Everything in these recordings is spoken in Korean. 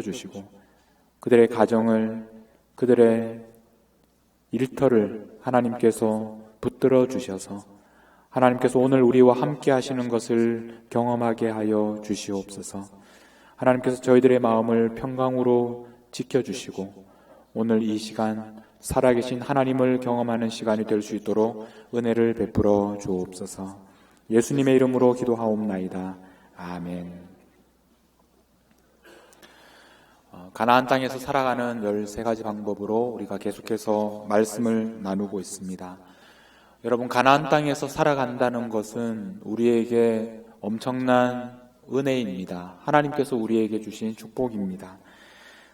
주시고 그들의 가정을, 그들의 일터를 하나님께서 붙들어 주셔서 하나님께서 오늘 우리와 함께 하시는 것을 경험하게 하여 주시옵소서. 하나님께서 저희들의 마음을 평강으로 지켜주시고 오늘 이 시간 살아계신 하나님을 경험하는 시간이 될 수 있도록 은혜를 베풀어 주옵소서. 예수님의 이름으로 기도하옵나이다. 아멘. 가나안 땅에서 살아가는 13가지 방법으로 우리가 계속해서 말씀을 나누고 있습니다. 여러분, 가나안 땅에서 살아간다는 것은 우리에게 엄청난 은혜입니다. 하나님께서 우리에게 주신 축복입니다.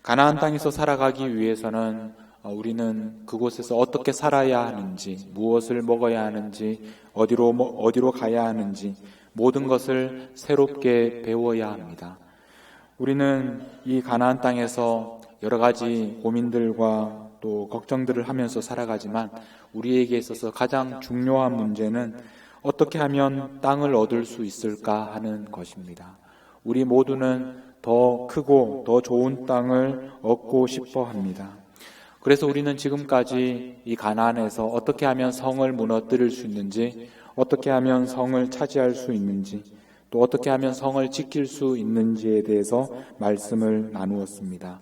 가나안 땅에서 살아가기 위해서는 우리는 그곳에서 어떻게 살아야 하는지, 무엇을 먹어야 하는지, 어디로 가야 하는지 모든 것을 새롭게 배워야 합니다. 우리는 이 가나안 땅에서 여러 가지 고민들과 또 걱정들을 하면서 살아가지만 우리에게 있어서 가장 중요한 문제는 어떻게 하면 땅을 얻을 수 있을까 하는 것입니다. 우리 모두는 더 크고 더 좋은 땅을 얻고 싶어 합니다. 그래서 우리는 지금까지 이 가나안에서 어떻게 하면 성을 무너뜨릴 수 있는지, 어떻게 하면 성을 차지할 수 있는지, 또 어떻게 하면 성을 지킬 수 있는지에 대해서 말씀을 나누었습니다.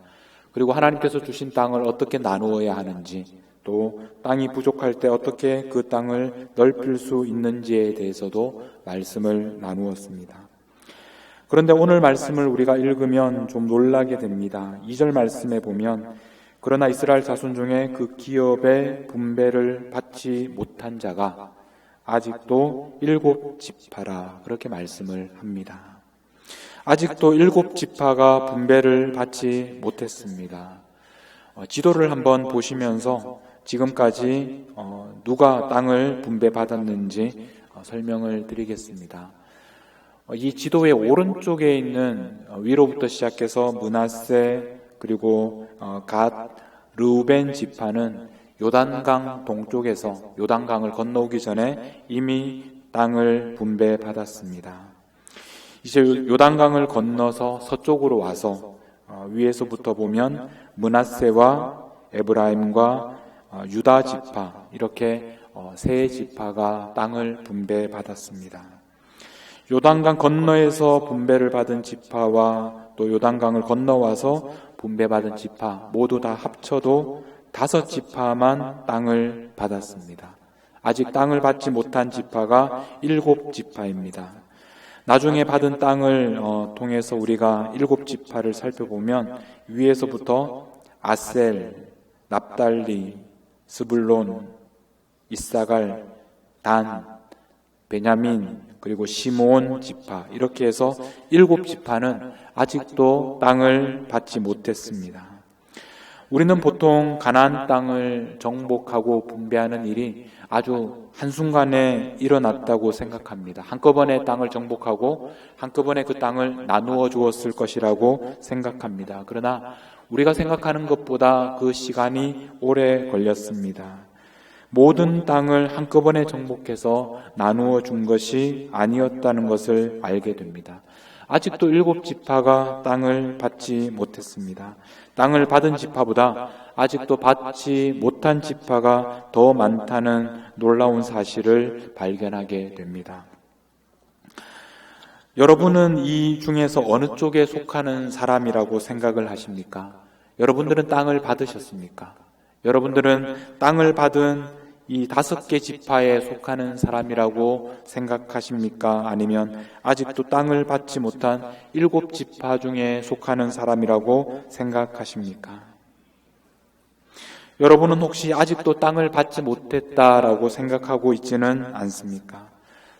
그리고 하나님께서 주신 땅을 어떻게 나누어야 하는지, 또 땅이 부족할 때 어떻게 그 땅을 넓힐 수 있는지에 대해서도 말씀을 나누었습니다. 그런데 오늘 말씀을 우리가 읽으면 좀 놀라게 됩니다. 2절 말씀에 보면 그러나 이스라엘 자손 중에 그 기업의 분배를 받지 못한 자가 아직도 7지파라 그렇게 말씀을 합니다. 아직도 7지파가 분배를 받지 못했습니다. 지도를 한번 보시면서 지금까지 누가 땅을 분배받았는지 설명을 드리겠습니다. 이 지도의 오른쪽에 있는 위로부터 시작해서 므낫세 그리고 갓, 르우벤 지파는 요단강 동쪽에서 요단강을 건너오기 전에 이미 땅을 분배받았습니다. 이제 요단강을 건너서 서쪽으로 와서 위에서부터 보면 므낫세와 에브라임과 유다 지파 이렇게 세 지파가 땅을 분배받았습니다. 요단강 건너에서 분배를 받은 지파와 또 요단강을 건너와서 분배받은 지파 모두 다 합쳐도 5지파만 땅을 받았습니다. 아직 땅을 받지 못한 지파가 7지파입니다. 나중에 받은 땅을 통해서 우리가 7지파를 살펴보면 위에서부터 아셀, 납달리, 스불론, 이사갈, 단, 베냐민, 그리고 시므온 지파 이렇게 해서 7지파는 아직도 땅을 받지 못했습니다. 우리는 보통 가나안 땅을 정복하고 분배하는 일이 아주 한순간에 일어났다고 생각합니다. 한꺼번에 땅을 정복하고 한꺼번에 그 땅을 나누어 주었을 것이라고 생각합니다. 그러나 우리가 생각하는 것보다 그 시간이 오래 걸렸습니다. 모든 땅을 한꺼번에 정복해서 나누어 준 것이 아니었다는 것을 알게 됩니다. 아직도 7지파가 땅을 받지 못했습니다. 땅을 받은 지파보다 아직도 받지 못한 지파가 더 많다는 놀라운 사실을 발견하게 됩니다. 여러분은 이 중에서 어느 쪽에 속하는 사람이라고 생각을 하십니까? 여러분들은 땅을 받으셨습니까? 여러분들은 땅을 받은 이 5개 지파에 속하는 사람이라고 생각하십니까? 아니면 아직도 땅을 받지 못한 7지파 중에 속하는 사람이라고 생각하십니까? 여러분은 혹시 아직도 땅을 받지 못했다라고 생각하고 있지는 않습니까?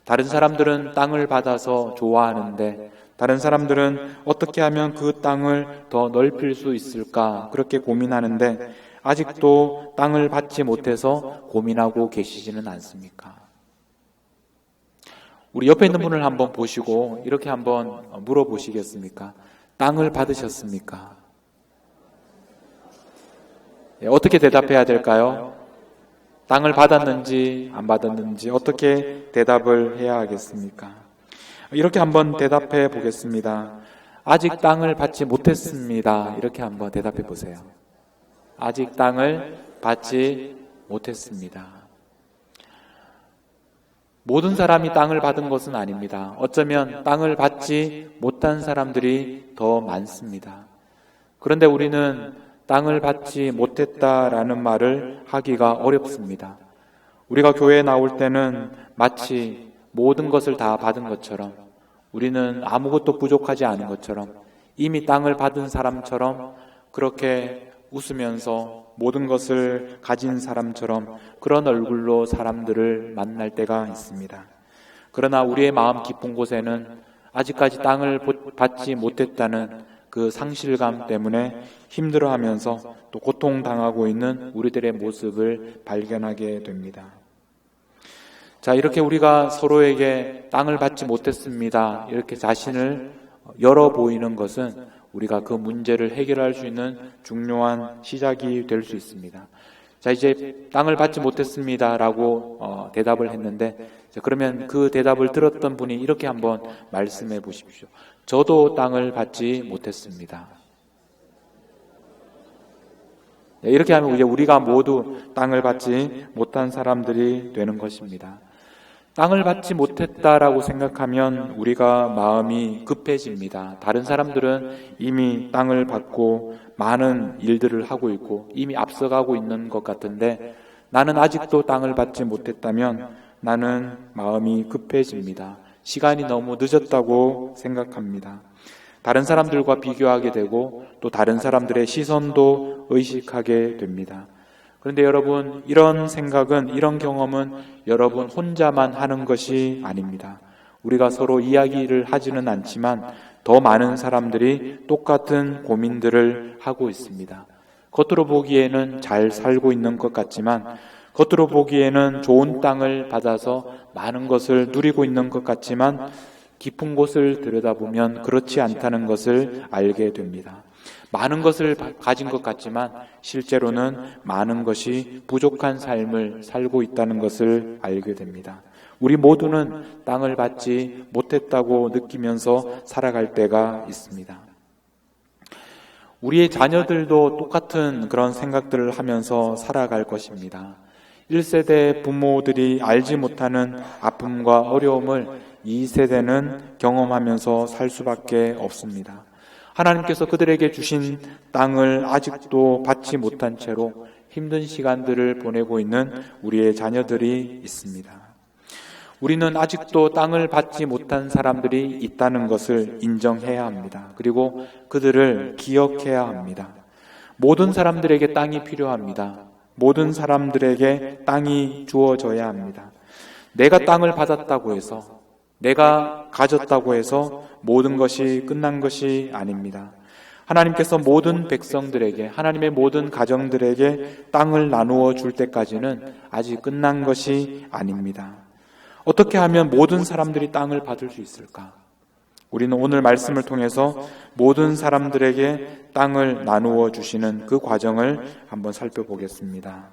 다른 사람들은 땅을 받아서 좋아하는데 다른 사람들은 어떻게 하면 그 땅을 더 넓힐 수 있을까 그렇게 고민하는데 아직도 땅을 받지 못해서 고민하고 계시지는 않습니까? 우리 옆에 있는 분을 한번 보시고 이렇게 한번 물어보시겠습니까? 땅을 받으셨습니까? 어떻게 대답해야 될까요? 땅을 받았는지 안 받았는지 어떻게 대답을 해야 하겠습니까? 이렇게 한번 대답해 보겠습니다. 아직 땅을 받지 못했습니다. 이렇게 한번 대답해 보세요. 아직 땅을 받지 못했습니다. 모든 사람이 땅을 받은 것은 아닙니다. 어쩌면 땅을 받지 못한 사람들이 더 많습니다. 그런데 우리는 땅을 받지 못했다라는 말을 하기가 어렵습니다. 우리가 교회에 나올 때는 마치 모든 것을 다 받은 것처럼, 우리는 아무것도 부족하지 않은 것처럼, 이미 땅을 받은 사람처럼 그렇게 웃으면서 모든 것을 가진 사람처럼 그런 얼굴로 사람들을 만날 때가 있습니다. 그러나 우리의 마음 깊은 곳에는 아직까지 땅을 받지 못했다는 그 상실감 때문에 힘들어하면서 또 고통당하고 있는 우리들의 모습을 발견하게 됩니다. 자, 이렇게 우리가 서로에게 땅을 받지 못했습니다, 이렇게 자신을 열어 보이는 것은 우리가 그 문제를 해결할 수 있는 중요한 시작이 될 수 있습니다. 자, 이제 땅을 받지 못했습니다라고 대답을 했는데, 그러면 그 대답을 들었던 분이 이렇게 한번 말씀해 보십시오. 저도 땅을 받지 못했습니다. 이렇게 하면 이제 우리가 모두 땅을 받지 못한 사람들이 되는 것입니다. 땅을 받지 못했다라고 생각하면 우리가 마음이 급해집니다. 다른 사람들은 이미 땅을 받고 많은 일들을 하고 있고 이미 앞서가고 있는 것 같은데, 나는 아직도 땅을 받지 못했다면 나는 마음이 급해집니다. 시간이 너무 늦었다고 생각합니다. 다른 사람들과 비교하게 되고 또 다른 사람들의 시선도 의식하게 됩니다. 그런데 여러분, 이런 생각은, 이런 경험은 여러분 혼자만 하는 것이 아닙니다. 우리가 서로 이야기를 하지는 않지만 더 많은 사람들이 똑같은 고민들을 하고 있습니다. 겉으로 보기에는 잘 살고 있는 것 같지만, 겉으로 보기에는 좋은 땅을 받아서 많은 것을 누리고 있는 것 같지만, 깊은 곳을 들여다보면 그렇지 않다는 것을 알게 됩니다. 많은 것을 가진 것 같지만 실제로는 많은 것이 부족한 삶을 살고 있다는 것을 알게 됩니다. 우리 모두는 땅을 받지 못했다고 느끼면서 살아갈 때가 있습니다. 우리의 자녀들도 똑같은 그런 생각들을 하면서 살아갈 것입니다. 1세대 부모들이 알지 못하는 아픔과 어려움을 2세대는 경험하면서 살 수밖에 없습니다. 하나님께서 그들에게 주신 땅을 아직도 받지 못한 채로 힘든 시간들을 보내고 있는 우리의 자녀들이 있습니다. 우리는 아직도 땅을 받지 못한 사람들이 있다는 것을 인정해야 합니다. 그리고 그들을 기억해야 합니다. 모든 사람들에게 땅이 필요합니다. 모든 사람들에게 땅이 주어져야 합니다. 내가 땅을 받았다고 해서, 내가 가졌다고 해서 모든 것이 끝난 것이 아닙니다. 하나님께서 모든 백성들에게, 하나님의 모든 가정들에게 땅을 나누어 줄 때까지는 아직 끝난 것이 아닙니다. 어떻게 하면 모든 사람들이 땅을 받을 수 있을까? 우리는 오늘 말씀을 통해서 모든 사람들에게 땅을 나누어 주시는 그 과정을 한번 살펴보겠습니다.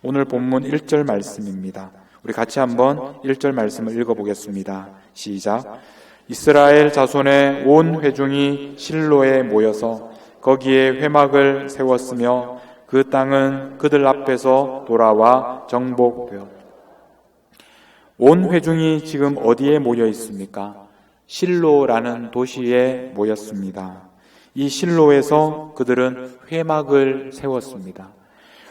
오늘 본문 1절 말씀입니다. 우리 같이 한번 1절 말씀을 읽어보겠습니다. 시작. 이스라엘 자손의 온 회중이 실로에 모여서 거기에 회막을 세웠으며 그 땅은 그들 앞에서 돌아와 정복되었다. 온 회중이 지금 어디에 모여 있습니까? 실로라는 도시에 모였습니다. 이 실로에서 그들은 회막을 세웠습니다.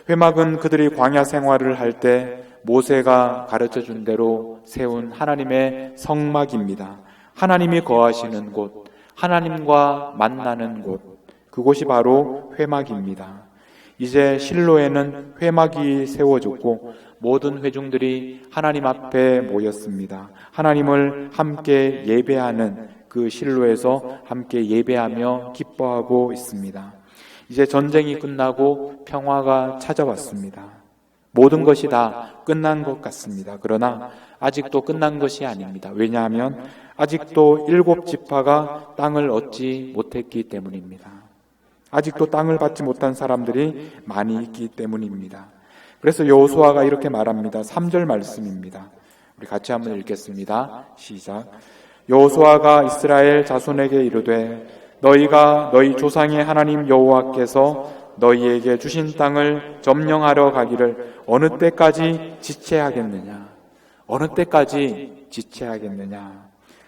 회막은 그들이 광야 생활을 할 때 모세가 가르쳐준 대로 세운 하나님의 성막입니다. 하나님이 거하시는 곳, 하나님과 만나는 곳, 그곳이 바로 회막입니다. 이제 실로에는 회막이 세워졌고 모든 회중들이 하나님 앞에 모였습니다. 하나님을 함께 예배하는 그 실로에서 함께 예배하며 기뻐하고 있습니다. 이제 전쟁이 끝나고 평화가 찾아왔습니다. 모든 것이 다 끝난 것 같습니다. 그러나 아직도 끝난 것이 아닙니다. 왜냐하면 아직도 7지파가 땅을 얻지 못했기 때문입니다. 아직도 땅을 받지 못한 사람들이 많이 있기 때문입니다. 그래서 여호수아가 이렇게 말합니다. 3절 말씀입니다. 우리 같이 한번 읽겠습니다. 시작. 여호수아가 이스라엘 자손에게 이르되 너희가 너희 조상의 하나님 여호와께서 너희에게 주신 땅을 점령하러 가기를 어느 때까지 지체하겠느냐? 어느 때까지 지체하겠느냐?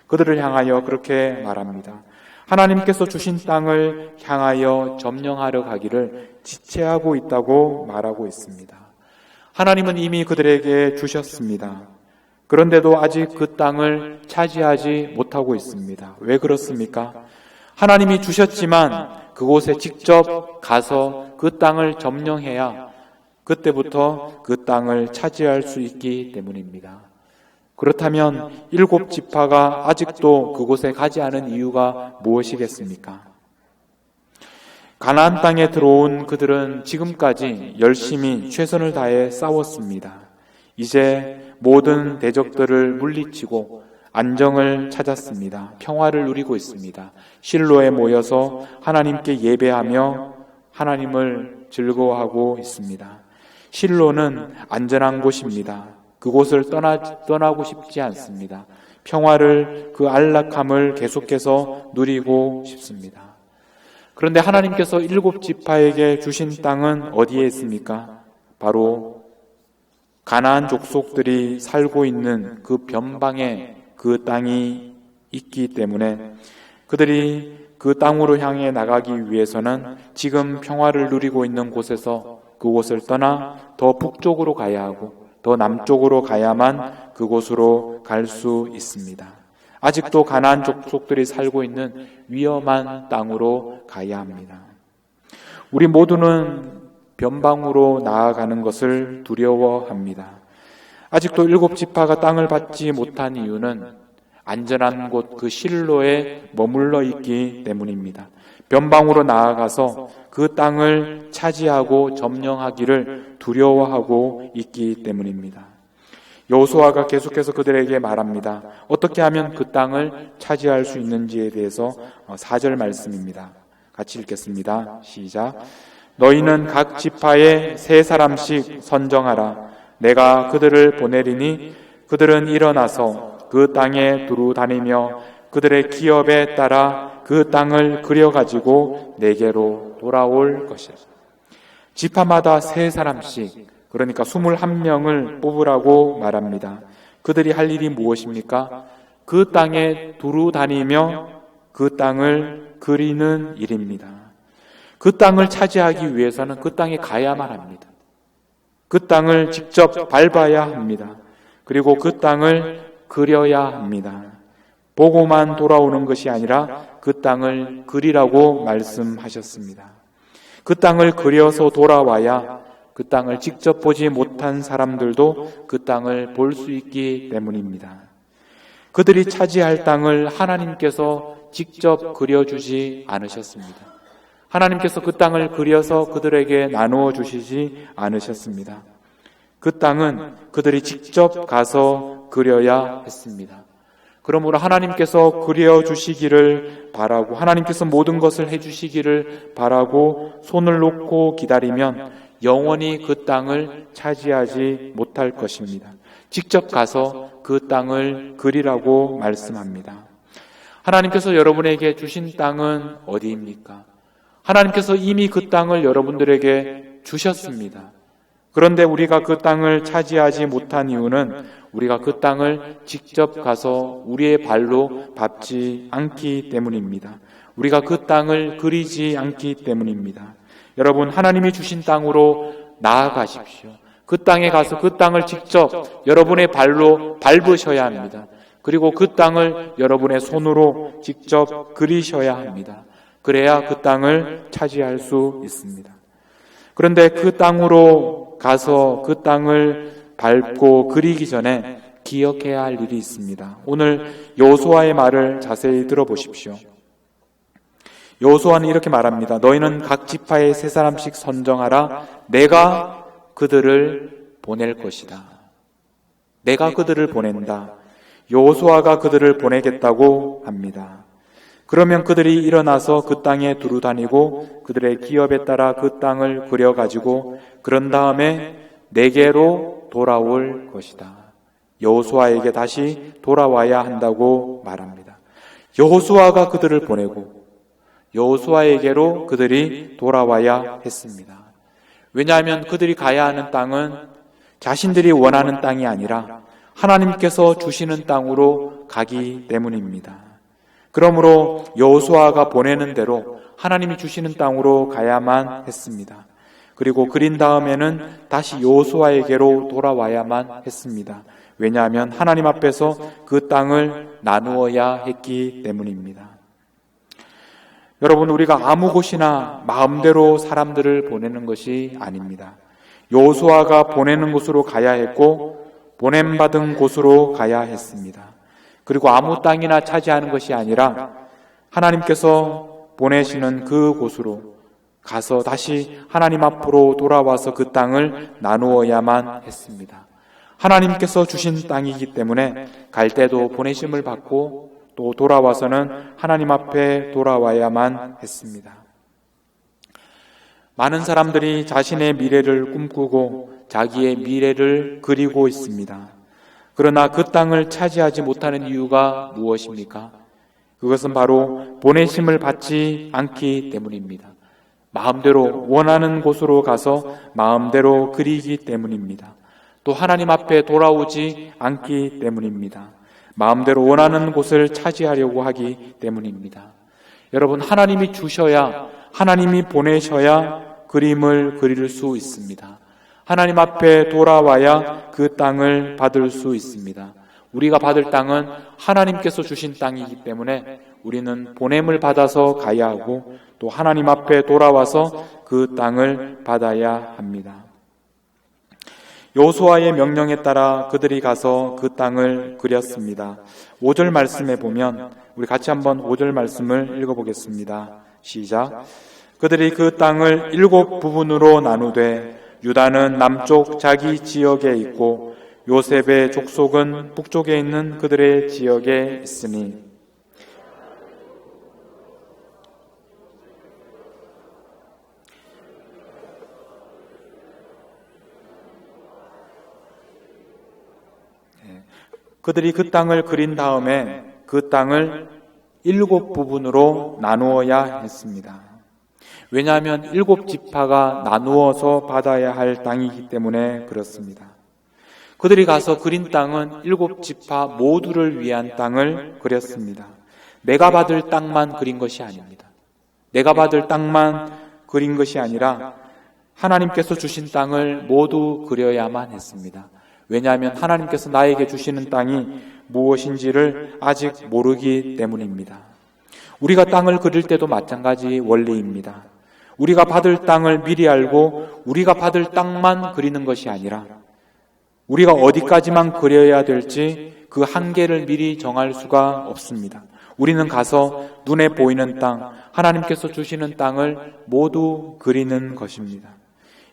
그들을 향하여 그렇게 말합니다. 하나님께서 주신 땅을 향하여 점령하러 가기를 지체하고 있다고 말하고 있습니다. 하나님은 이미 그들에게 주셨습니다. 그런데도 아직 그 땅을 차지하지 못하고 있습니다. 왜 그렇습니까? 하나님이 주셨지만 그곳에 직접 가서 그 땅을 점령해야 그때부터 그 땅을 차지할 수 있기 때문입니다. 그렇다면 7지파가 아직도 그곳에 가지 않은 이유가 무엇이겠습니까? 가나안 땅에 들어온 그들은 지금까지 열심히 최선을 다해 싸웠습니다. 이제 모든 대적들을 물리치고 안정을 찾았습니다. 평화를 누리고 있습니다. 실로에 모여서 하나님께 예배하며 하나님을 즐거워하고 있습니다. 실로는 안전한 곳입니다. 그곳을 떠나고 싶지 않습니다. 평화를, 그 안락함을 계속해서 누리고 싶습니다. 그런데 하나님께서 7지파에게 주신 땅은 어디에 있습니까? 바로 가나안 족속들이 살고 있는 그 변방에 그 땅이 있기 때문에 그들이 그 땅으로 향해 나가기 위해서는 지금 평화를 누리고 있는 곳에서 그곳을 떠나 더 북쪽으로 가야 하고 더 남쪽으로 가야만 그곳으로 갈 수 있습니다. 아직도 가나안 족속들이 살고 있는 위험한 땅으로 가야 합니다. 우리 모두는 변방으로 나아가는 것을 두려워합니다. 아직도 7지파가 땅을 받지 못한 이유는 안전한 곳 그 실로에 머물러 있기 때문입니다. 변방으로 나아가서 그 땅을 차지하고 점령하기를 두려워하고 있기 때문입니다. 여호수아가 계속해서 그들에게 말합니다. 어떻게 하면 그 땅을 차지할 수 있는지에 대해서 4절 말씀입니다. 같이 읽겠습니다. 시작. 너희는 각 지파에 3사람씩 선정하라. 내가 그들을 보내리니 그들은 일어나서 그 땅에 두루 다니며 그들의 기업에 따라 그 땅을 그려가지고 내게로 돌아올 것이라. 지파마다 3사람씩, 그러니까 21명을 뽑으라고 말합니다. 그들이 할 일이 무엇입니까? 그 땅에 두루 다니며 그 땅을 그리는 일입니다. 그 땅을 차지하기 위해서는 그 땅에 가야만 합니다. 그 땅을 직접 밟아야 합니다. 그리고 그 땅을 그려야 합니다. 보고만 돌아오는 것이 아니라 그 땅을 그리라고 말씀하셨습니다. 그 땅을 그려서 돌아와야 그 땅을 직접 보지 못한 사람들도 그 땅을 볼 수 있기 때문입니다. 그들이 차지할 땅을 하나님께서 직접 그려주지 않으셨습니다. 하나님께서 그 땅을 그려서 그들에게 나누어 주시지 않으셨습니다. 그 땅은 그들이 직접 가서 그려야 했습니다. 그러므로 하나님께서 그려주시기를 바라고 하나님께서 모든 것을 해주시기를 바라고 손을 놓고 기다리면 영원히 그 땅을 차지하지 못할 것입니다. 직접 가서 그 땅을 그리라고 말씀합니다. 하나님께서 여러분에게 주신 땅은 어디입니까? 하나님께서 이미 그 땅을 여러분들에게 주셨습니다. 그런데 우리가 그 땅을 차지하지 못한 이유는 우리가 그 땅을 직접 가서 우리의 발로 밟지 않기 때문입니다. 우리가 그 땅을 그리지 않기 때문입니다. 여러분, 하나님이 주신 땅으로 나아가십시오. 그 땅에 가서 그 땅을 직접 여러분의 발로 밟으셔야 합니다. 그리고 그 땅을 여러분의 손으로 직접 그리셔야 합니다. 그래야 그 땅을 차지할 수 있습니다. 그런데 그 땅으로 가서 그 땅을 밟고 그리기 전에 기억해야 할 일이 있습니다. 오늘 여호수아의 말을 자세히 들어보십시오. 여호수아는 이렇게 말합니다. 너희는 각 지파에 3사람씩 선정하라. 내가 그들을 보낼 것이다. 내가 그들을 보낸다. 여호수아가 그들을 보내겠다고 합니다. 그러면 그들이 일어나서 그 땅에 두루 다니고 그들의 기업에 따라 그 땅을 그려가지고 그런 다음에 내게로 돌아올 것이다. 여호수아에게 다시 돌아와야 한다고 말합니다. 여호수아가 그들을 보내고 여호수아에게로 그들이 돌아와야 했습니다. 왜냐하면 그들이 가야 하는 땅은 자신들이 원하는 땅이 아니라 하나님께서 주시는 땅으로 가기 때문입니다. 그러므로 여호수아가 보내는 대로 하나님이 주시는 땅으로 가야만 했습니다. 그리고 그린 다음에는 다시 여호수아에게로 돌아와야만 했습니다. 왜냐하면 하나님 앞에서 그 땅을 나누어야 했기 때문입니다. 여러분, 우리가 아무 곳이나 마음대로 사람들을 보내는 것이 아닙니다. 여호수아가 보내는 곳으로 가야 했고 보냄받은 곳으로 가야 했습니다. 그리고 아무 땅이나 차지하는 것이 아니라 하나님께서 보내시는 그 곳으로 가서 다시 하나님 앞으로 돌아와서 그 땅을 나누어야만 했습니다. 하나님께서 주신 땅이기 때문에 갈 때도 보내심을 받고 또 돌아와서는 하나님 앞에 돌아와야만 했습니다. 많은 사람들이 자신의 미래를 꿈꾸고 자기의 미래를 그리고 있습니다. 그러나 그 땅을 차지하지 못하는 이유가 무엇입니까? 그것은 바로 보내심을 받지 않기 때문입니다. 마음대로 원하는 곳으로 가서 마음대로 그리기 때문입니다. 또 하나님 앞에 돌아오지 않기 때문입니다. 마음대로 원하는 곳을 차지하려고 하기 때문입니다. 여러분, 하나님이 주셔야, 하나님이 보내셔야 그림을 그릴 수 있습니다. 하나님 앞에 돌아와야 그 땅을 받을 수 있습니다. 우리가 받을 땅은 하나님께서 주신 땅이기 때문에 우리는 보냄을 받아서 가야 하고 또 하나님 앞에 돌아와서 그 땅을 받아야 합니다. 여호수아의 명령에 따라 그들이 가서 그 땅을 그렸습니다. 5절 말씀에 보면 우리 같이 한번 5절 말씀을 읽어보겠습니다. 시작. 그들이 그 땅을 7 부분으로 나누되 유다는 남쪽 자기 지역에 있고 요셉의 족속은 북쪽에 있는 그들의 지역에 있으니 그들이 그 땅을 그린 다음에 그 땅을 7 부분으로 나누어야 했습니다. 왜냐하면 7 지파가 나누어서 받아야 할 땅이기 때문에 그렇습니다. 그들이 가서 그린 땅은 7 지파 모두를 위한 땅을 그렸습니다. 내가 받을 땅만 그린 것이 아닙니다. 내가 받을 땅만 그린 것이 아니라 하나님께서 주신 땅을 모두 그려야만 했습니다. 왜냐하면 하나님께서 나에게 주시는 땅이 무엇인지를 아직 모르기 때문입니다. 우리가 땅을 그릴 때도 마찬가지 원리입니다. 우리가 받을 땅을 미리 알고 우리가 받을 땅만 그리는 것이 아니라 우리가 어디까지만 그려야 될지 그 한계를 미리 정할 수가 없습니다. 우리는 가서 눈에 보이는 땅, 하나님께서 주시는 땅을 모두 그리는 것입니다.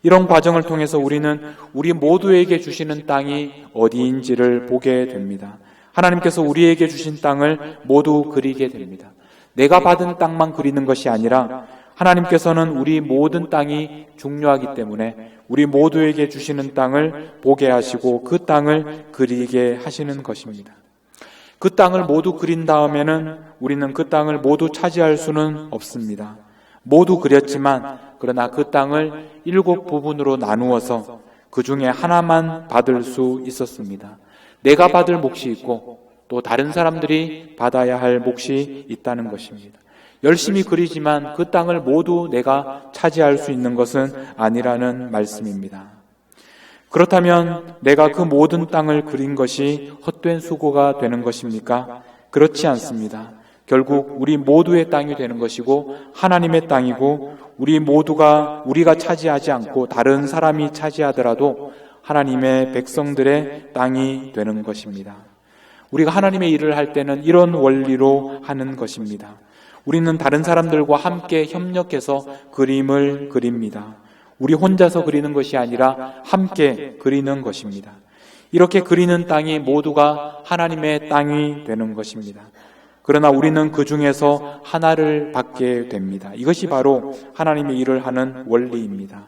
이런 과정을 통해서 우리는 우리 모두에게 주시는 땅이 어디인지를 보게 됩니다. 하나님께서 우리에게 주신 땅을 모두 그리게 됩니다. 내가 받은 땅만 그리는 것이 아니라 하나님께서는 우리 모든 땅이 중요하기 때문에 우리 모두에게 주시는 땅을 보게 하시고 그 땅을 그리게 하시는 것입니다. 그 땅을 모두 그린 다음에는 우리는 그 땅을 모두 차지할 수는 없습니다. 모두 그렸지만 그러나 그 땅을 7 부분으로 나누어서 그 중에 하나만 받을 수 있었습니다. 내가 받을 몫이 있고 또 다른 사람들이 받아야 할 몫이 있다는 것입니다. 열심히 그리지만 그 땅을 모두 내가 차지할 수 있는 것은 아니라는 말씀입니다. 그렇다면 내가 그 모든 땅을 그린 것이 헛된 수고가 되는 것입니까? 그렇지 않습니다. 결국 우리 모두의 땅이 되는 것이고 하나님의 땅이고 우리가 차지하지 않고 다른 사람이 차지하더라도 하나님의 백성들의 땅이 되는 것입니다. 우리가 하나님의 일을 할 때는 이런 원리로 하는 것입니다. 우리는 다른 사람들과 함께 협력해서 그림을 그립니다. 우리 혼자서 그리는 것이 아니라 함께 그리는 것입니다. 이렇게 그리는 땅이 모두가 하나님의 땅이 되는 것입니다. 그러나 우리는 그 중에서 하나를 받게 됩니다. 이것이 바로 하나님의 일을 하는 원리입니다.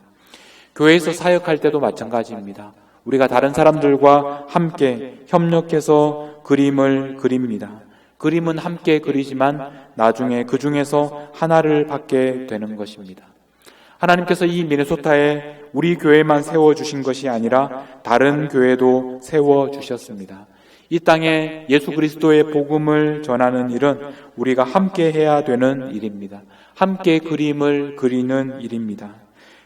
교회에서 사역할 때도 마찬가지입니다. 우리가 다른 사람들과 함께 협력해서 그림을 그립니다. 그림은 함께 그리지만 나중에 그 중에서 하나를 받게 되는 것입니다. 하나님께서 이 미네소타에 우리 교회만 세워주신 것이 아니라 다른 교회도 세워주셨습니다. 이 땅에 예수 그리스도의 복음을 전하는 일은 우리가 함께 해야 되는 일입니다. 함께 그림을 그리는 일입니다.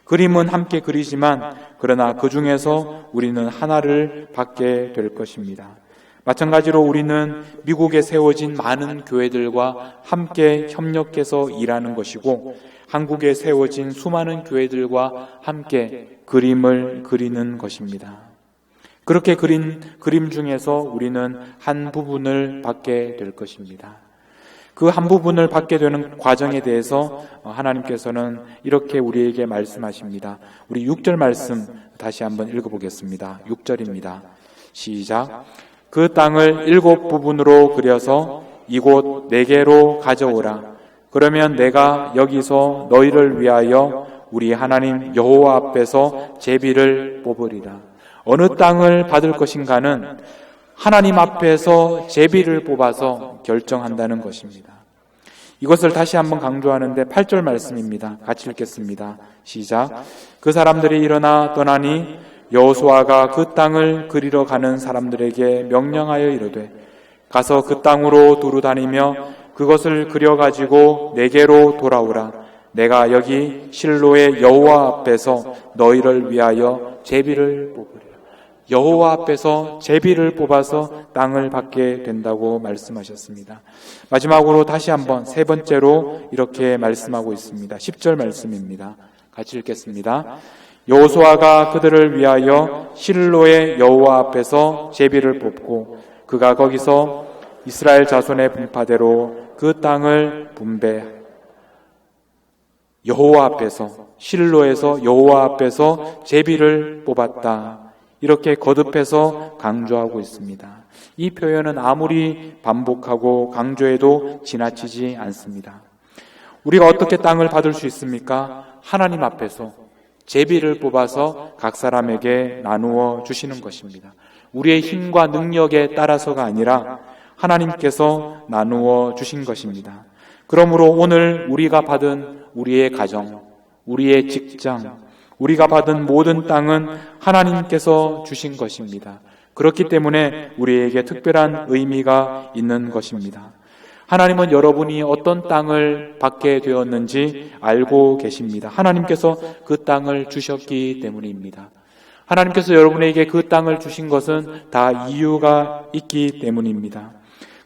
그림은 함께 그리지만 그러나 그 중에서 우리는 하나를 받게 될 것입니다. 마찬가지로 우리는 미국에 세워진 많은 교회들과 함께 협력해서 일하는 것이고 한국에 세워진 수많은 교회들과 함께 그림을 그리는 것입니다. 그렇게 그린 그림 중에서 우리는 한 부분을 받게 될 것입니다. 그 한 부분을 받게 되는 과정에 대해서 하나님께서는 이렇게 우리에게 말씀하십니다. 우리 6절 말씀 다시 한번 읽어보겠습니다. 6절입니다. 시작. 그 땅을 7부분으로 그려서 이곳 4개로 가져오라. 그러면 내가 여기서 너희를 위하여 우리 하나님 여호와 앞에서 제비를 뽑으리라. 어느 땅을 받을 것인가는 하나님 앞에서 제비를 뽑아서 결정한다는 것입니다. 이것을 다시 한번 강조하는데 8절 말씀입니다. 같이 읽겠습니다. 시작. 그 사람들이 일어나 떠나니 여호수아가 그 땅을 그리러 가는 사람들에게 명령하여 이르되 가서 그 땅으로 두루 다니며 그것을 그려가지고 내게로 돌아오라. 내가 여기 실로의 여호와 앞에서 너희를 위하여 제비를 뽑으리라. 여호와 앞에서 제비를 뽑아서 땅을 받게 된다고 말씀하셨습니다. 마지막으로 다시 한번 세 번째로 이렇게 말씀하고 있습니다. 10절 말씀입니다. 같이 읽겠습니다. 여호수아가 그들을 위하여 실로의 여호와 앞에서 제비를 뽑고 그가 거기서 이스라엘 자손의 분파대로 그 땅을 분배 여호와 앞에서 실로에서 여호와 앞에서 제비를 뽑았다. 이렇게 거듭해서 강조하고 있습니다. 이 표현은 아무리 반복하고 강조해도 지나치지 않습니다. 우리가 어떻게 땅을 받을 수 있습니까? 하나님 앞에서 제비를 뽑아서 각 사람에게 나누어 주시는 것입니다. 우리의 힘과 능력에 따라서가 아니라 하나님께서 나누어 주신 것입니다. 그러므로 오늘 우리가 받은 우리의 가정, 우리의 직장, 우리가 받은 모든 땅은 하나님께서 주신 것입니다. 그렇기 때문에 우리에게 특별한 의미가 있는 것입니다. 하나님은 여러분이 어떤 땅을 받게 되었는지 알고 계십니다. 하나님께서 그 땅을 주셨기 때문입니다. 하나님께서 여러분에게 그 땅을 주신 것은 다 이유가 있기 때문입니다.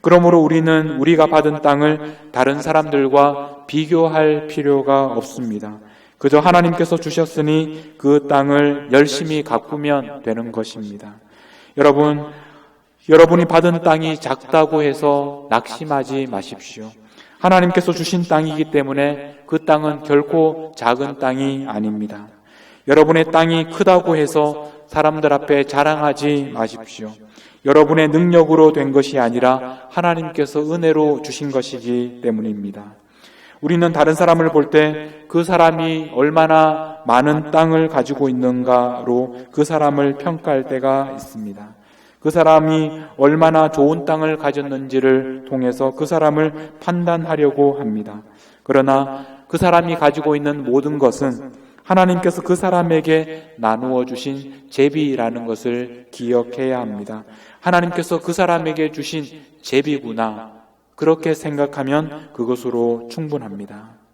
그러므로 우리는 우리가 받은 땅을 다른 사람들과 비교할 필요가 없습니다. 그저 하나님께서 주셨으니 그 땅을 열심히 가꾸면 되는 것입니다. 여러분이 받은 땅이 작다고 해서 낙심하지 마십시오. 하나님께서 주신 땅이기 때문에 그 땅은 결코 작은 땅이 아닙니다. 여러분의 땅이 크다고 해서 사람들 앞에 자랑하지 마십시오. 여러분의 능력으로 된 것이 아니라 하나님께서 은혜로 주신 것이기 때문입니다. 우리는 다른 사람을 볼 때 그 사람이 얼마나 많은 땅을 가지고 있는가로 그 사람을 평가할 때가 있습니다. 그 사람이 얼마나 좋은 땅을 가졌는지를 통해서 그 사람을 판단하려고 합니다. 그러나 그 사람이 가지고 있는 모든 것은 하나님께서 그 사람에게 나누어 주신 제비라는 것을 기억해야 합니다. 하나님께서 그 사람에게 주신 제비구나. 그렇게 생각하면 그것으로 충분합니다.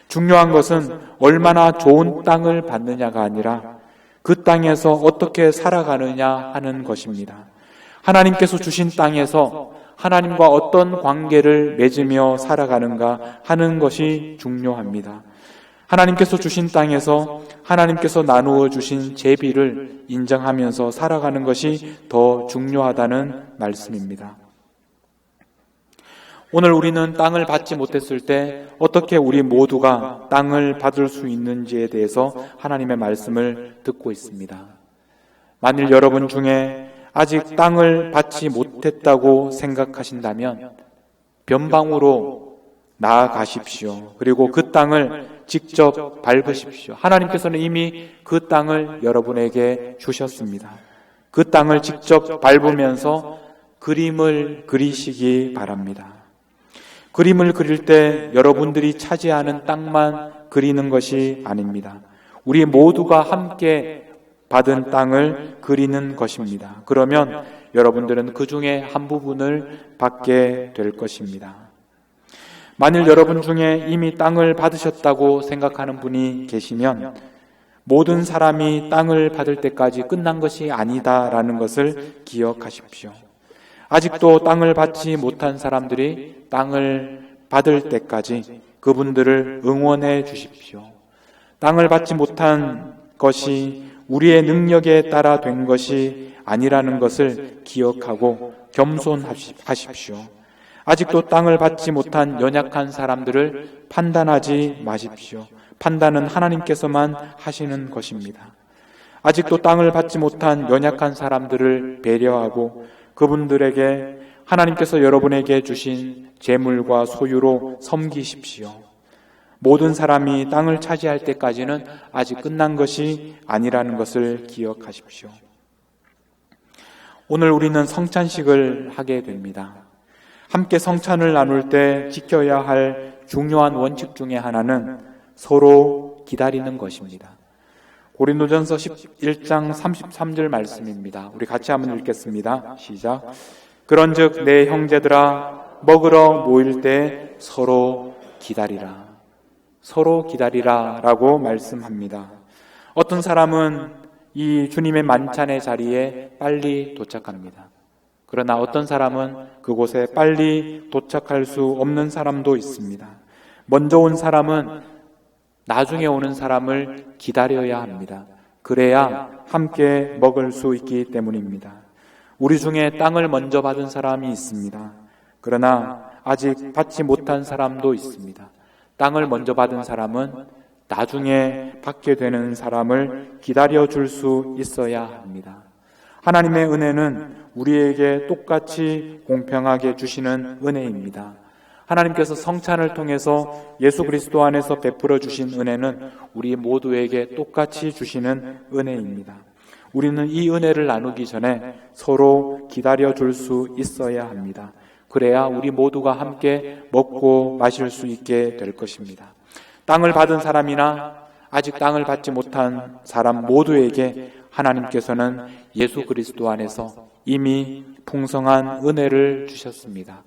중요한 것은 얼마나 좋은 땅을 받느냐가 아니라 그 땅에서 어떻게 살아가느냐 하는 것입니다. 하나님께서 주신 땅에서 하나님과 어떤 관계를 맺으며 살아가는가 하는 것이 중요합니다. 하나님께서 주신 땅에서 하나님께서 나누어 주신 제비를 인정하면서 살아가는 것이 더 중요하다는 말씀입니다. 오늘 우리는 땅을 받지 못했을 때 어떻게 우리 모두가 땅을 받을 수 있는지에 대해서 하나님의 말씀을 듣고 있습니다. 만일 여러분 중에 아직 땅을 받지 못했다고 생각하신다면 변방으로 나아가십시오. 그리고 그 땅을 직접 밟으십시오. 하나님께서는 이미 그 땅을 여러분에게 주셨습니다. 그 땅을 직접 밟으면서 그림을 그리시기 바랍니다. 그림을 그릴 때 여러분들이 차지하는 땅만 그리는 것이 아닙니다. 우리 모두가 함께 받은 땅을 그리는 것입니다. 그러면 여러분들은 그 중에 한 부분을 받게 될 것입니다. 만일 여러분 중에 이미 땅을 받으셨다고 생각하는 분이 계시면 모든 사람이 땅을 받을 때까지 끝난 것이 아니다라는 것을 기억하십시오. 아직도 땅을 받지 못한 사람들이 땅을 받을 때까지 그분들을 응원해 주십시오. 땅을 받지 못한 것이 우리의 능력에 따라 된 것이 아니라는 것을 기억하고 겸손하십시오. 아직도 땅을 받지 못한 연약한 사람들을 판단하지 마십시오. 판단은 하나님께서만 하시는 것입니다. 아직도 땅을 받지 못한 연약한 사람들을 배려하고 그분들에게 하나님께서 여러분에게 주신 재물과 소유로 섬기십시오. 모든 사람이 땅을 차지할 때까지는 아직 끝난 것이 아니라는 것을 기억하십시오. 오늘 우리는 성찬식을 하게 됩니다. 함께 성찬을 나눌 때 지켜야 할 중요한 원칙 중에 하나는 서로 기다리는 것입니다. 고린도전서 11장 33절 말씀입니다. 우리 같이 한번 읽겠습니다. 시작. 그런즉 내 형제들아 먹으러 모일 때 서로 기다리라. 서로 기다리라 라고 말씀합니다. 어떤 사람은 이 주님의 만찬의 자리에 빨리 도착합니다. 그러나 어떤 사람은 그곳에 빨리 도착할 수 없는 사람도 있습니다. 먼저 온 사람은 나중에 오는 사람을 기다려야 합니다. 그래야 함께 먹을 수 있기 때문입니다. 우리 중에 땅을 먼저 받은 사람이 있습니다. 그러나 아직 받지 못한 사람도 있습니다. 땅을 먼저 받은 사람은 나중에 받게 되는 사람을 기다려줄 수 있어야 합니다. 하나님의 은혜는 우리에게 똑같이 공평하게 주시는 은혜입니다. 하나님께서 성찬을 통해서 예수 그리스도 안에서 베풀어 주신 은혜는 우리 모두에게 똑같이 주시는 은혜입니다. 우리는 이 은혜를 나누기 전에 서로 기다려줄 수 있어야 합니다. 그래야 우리 모두가 함께 먹고 마실 수 있게 될 것입니다. 땅을 받은 사람이나 아직 땅을 받지 못한 사람 모두에게 하나님께서는 예수 그리스도 안에서 이미 풍성한 은혜를 주셨습니다.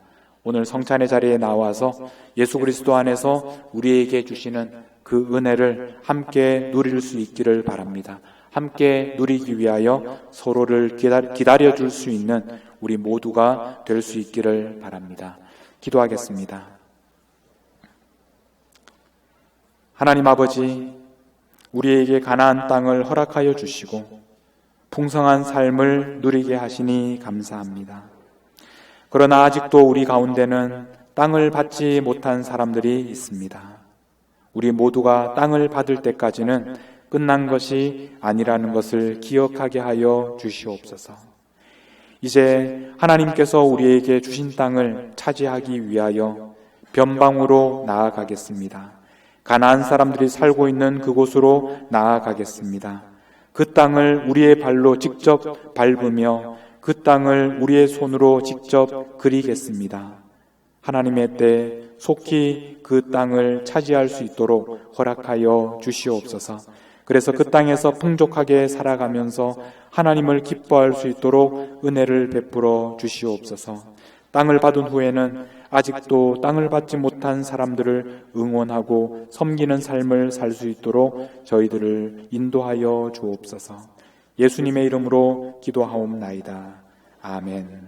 오늘 성찬의 자리에 나와서 예수 그리스도 안에서 우리에게 주시는 그 은혜를 함께 누릴 수 있기를 바랍니다. 함께 누리기 위하여 서로를 기다려 줄 수 있는 우리 모두가 될 수 있기를 바랍니다. 기도하겠습니다. 하나님 아버지, 우리에게 가나안 땅을 허락하여 주시고 풍성한 삶을 누리게 하시니 감사합니다. 그러나 아직도 우리 가운데는 땅을 받지 못한 사람들이 있습니다. 우리 모두가 땅을 받을 때까지는 끝난 것이 아니라는 것을 기억하게 하여 주시옵소서. 이제 하나님께서 우리에게 주신 땅을 차지하기 위하여 변방으로 나아가겠습니다. 가나안 사람들이 살고 있는 그곳으로 나아가겠습니다. 그 땅을 우리의 발로 직접 밟으며 그 땅을 우리의 손으로 직접 그리겠습니다. 하나님의 때 속히 그 땅을 차지할 수 있도록 허락하여 주시옵소서. 그래서 그 땅에서 풍족하게 살아가면서 하나님을 기뻐할 수 있도록 은혜를 베풀어 주시옵소서. 땅을 받은 후에는 아직도 땅을 받지 못한 사람들을 응원하고 섬기는 삶을 살 수 있도록 저희들을 인도하여 주옵소서. 예수님의 이름으로 기도하옵나이다. 아멘.